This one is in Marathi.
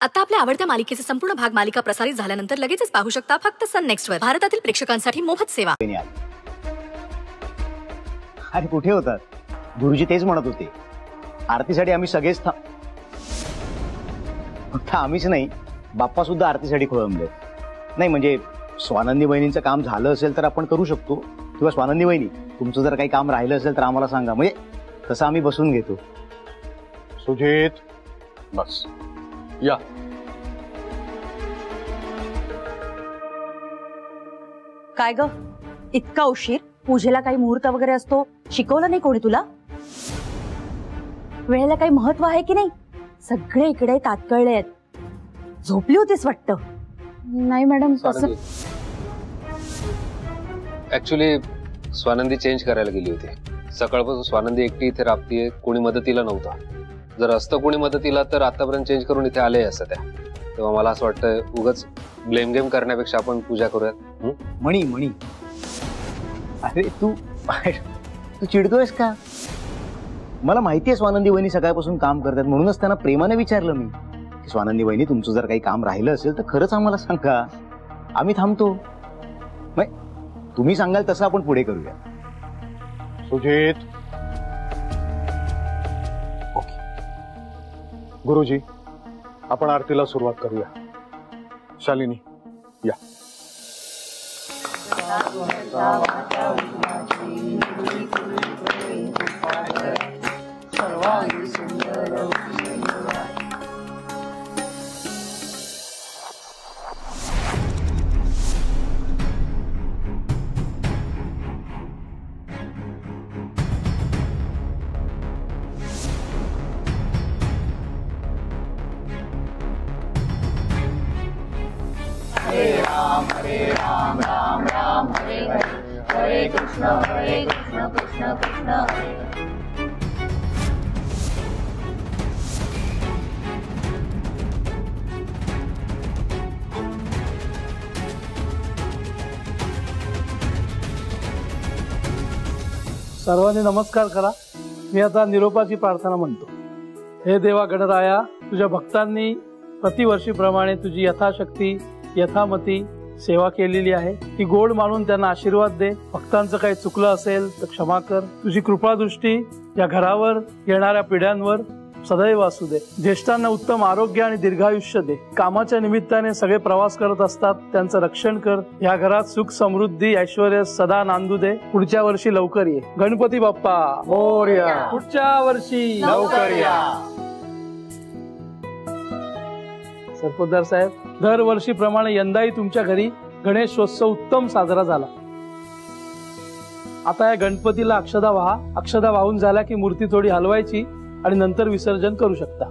आता आपल्या आवडत्या मालिकेचे संपूर्ण भाग मालिका प्रसारित झाल्यानंतर लगेचच पाहू शकता फक्त सन नेक्स्ट वर। भारतातील प्रेक्षकांसाठी मोफत सेवा। अरे कुठे होतात गुरुजी? तेच म्हणत होते आरतीसाठी आम्ही सगळेच फक्त आम्हीच नाही, बाप्पा सुद्धा आरतीसाठी खोळंबले। नाही म्हणजे स्वानंदी वहिनींचं काम झालं असेल तर आपण करू शकतो, किंवा स्वानंदी वहिनी तुमचं जर काही काम राहिलं असेल तर आम्हाला सांगा, म्हणजे तसं आम्ही बसून घेतो। सुजित बस या। काय ग इतका उशीर? पूजेला काही मुहूर्त वगैरे असतो, शिकवलं नाही कोणी तुला? वेळेला काही महत्व आहे की नाही? सगळे इकडे तात्कळले आहेत। झोपली होतीस वाटतं? नाही मॅडम तसं ऍक्च्युली स्वानंदी चेंज करायला गेली होती। सकाळपासून स्वानंदी एकटी इथे राबतीये, कोणी मदतीला नव्हता। जर असतं कोणी मदतीला तर आतापर्यंत चेंज करून इथे आले असं त्या। तेव्हा मला असं वाटतं उगाच ब्लेम गेम करण्यापेक्षा आपण पूजा करूयात। मणी मणी अरे तू चिडतोयस का? मला माहिती आहे स्वानंदी वहिनी सकाळपासून काम करतात, म्हणूनच त्यांना प्रेमाने विचारलं मी की स्वानंदी वहिनी तुमचं जर काही काम राहिलं असेल तर खरंच आम्हाला सांगा, आम्ही थांबतो। तुम्ही सांगाल तसं आपण पुढे करूया। सुजित ओके गुरुजी आपण आरतीला सुरुवात करूया। शालिनी या। हरे राम राम राम हरे हरे, हरे कृष्ण कृष्ण कृष्ण हरे। सर्वांनी नमस्कार करा। मी आता निरोपाची प्रार्थना म्हणतो। हे देवा गणराया, तुझ्या भक्तांनी प्रतिवर्षीप्रमाणे तुझी यथाशक्ती यथामती सेवा केलेली आहे, ती गोड मानून त्यांना आशीर्वाद दे। भक्तांचं काही चुकलं असेल तर क्षमा कर। तुझी कृपादृष्टी या घरावर येणाऱ्या पिढ्यांवर सदैव असू दे। ज्येष्ठांना उत्तम आरोग्य आणि दीर्घायुष्य दे। कामाच्या निमित्ताने सगळे प्रवास करत असतात, त्यांचं रक्षण कर। या घरात सुख समृद्धी ऐश्वर्य सदा नांदू दे। पुढच्या वर्षी लवकर ये। गणपती बाप्पा मोरया। पुढच्या वर्षी लवकर या। सरपोतदार साहेब, दरवर्षीप्रमाणे यंदाही तुमच्या घरी गणेशोत्सव उत्तम साजरा झाला। आता या गणपतीला अक्षदा वाहा। अक्षदा वाहून झाला की मूर्ती थोडी हलवायची आणि नंतर विसर्जन करू शकता।